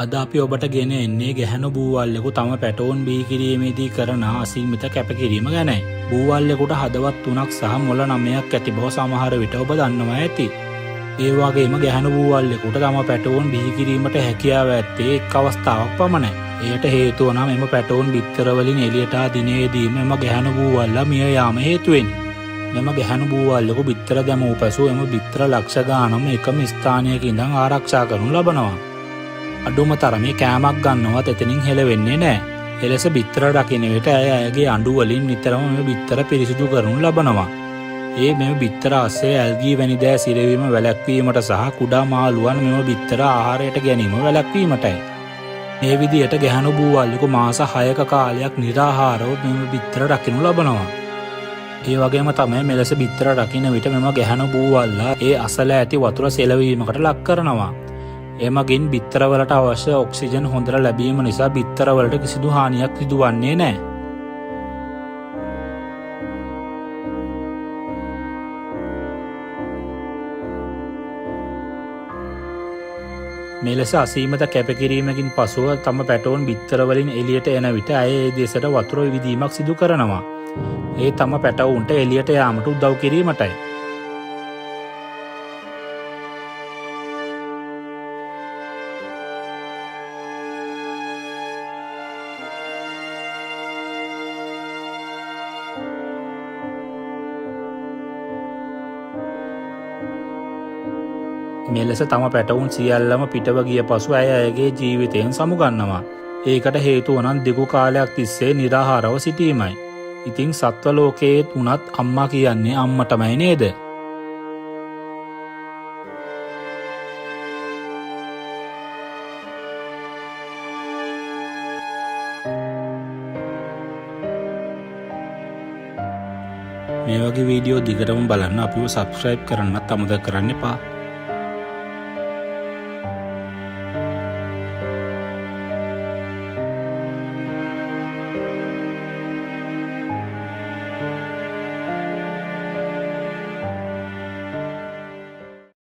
අද අපි ඔබට ගෙන එන්නේ ගැහැණු බූවල්ලෙකු තම පැටවුන් බිහි කිරීමේදී කරන අසීමිත කැපකිරීම ගැනයි. බූවල්ලෙකුට හදවත් 3ක් සහ මොළ 9ක් ඇති බව සමහර විට ඔබ දන්නවා ඇති. ඒ වගේම ගැහැණු බූවල්ලෙකුට තම පැටවුන් බිහි කිරීමට හැකියාව ඇත්තේ එක් අවස්ථාවක් පමණයි. එයට හේතුව නම් එම පැටවුන් බිත්තර වලින් එළියට ආ දිනේදීම එම ගැහැණු බූවල්ලා මිය යාම හේතුවෙනි. මෙම ගැහැණු බූවල්ලෙකු බිත්තර දැමූ පසු එම බිත්තර ලක්ෂ ගානම එකම ස්ථානයක ඉඳන් ආරක්ෂා කරනු ලබනවා. අඩුම තරමේ කෑමක් ගන්නවත් එතනින් හෙළවෙන්නේ නැහැ. එලෙස බිත්තර රකින්න විට ඇයගේ අඬු වලින් නිතරම මේ බිත්තර පිරිසිදු කරනු ලබනවා. මෙම බිත්තර අස්සේ ඇල්ගී වැනි දෑ සිරවීම වැළැක්වීමට සහ කුඩා මාළුවන් මෙම බිත්තර ආහාරයට ගැනීම වැළැක්වීමටයි. මේ විදිහට ගැහැණු බූවල්ලෙකු මාස 6ක කාලයක් නිරාහාරව මෙම බිත්තර රකින්න ලබනවා. ඒ වගේම තමයි මෙලෙස බිත්තර රකින්න විට මෙම ගැහැණු බූවල්ලා ඒ අසල ඇති වතුර සෙලවීමකට ලක් කරනවා. එමගින් බිත්තරවලට අවශ්‍ය ඔක්සිජන් හොඳට ලැබීම නිසා බිත්තරවලට කිසිදු හානියක් සිදුවන්නේ නැහැ. මෙලෙස අසීමිත කැපකිරීමකින් පසුව තම පැටවුන් බිත්තර වලින් එළියට එන විට ඇය ඒ දෙසට වතුර විදීමක් සිදු කරනවා. ඒ තම පැටවුන්ට එළියට යාමට උදව් කිරීමටයි. මෙලෙස තම පැටවුන් සියල්ලම පිටව ගිය පසු ඇයගේ ජීවිතයෙන් සමුගන්නවා. ඒකට හේතුව නම් දිගු කාලයක් තිස්සේ නිරාහාරව සිටීමයි. ඉතින් සත්ව ලෝකයේ උනත් අම්මා කියන්නේ අම්මටමයි නේද? මේ වගේ වීඩියෝ දිගටම බලන්න අපිව සබ්ස්ක්‍රයිබ් කරන්නත් අමතක කරන්න එපා.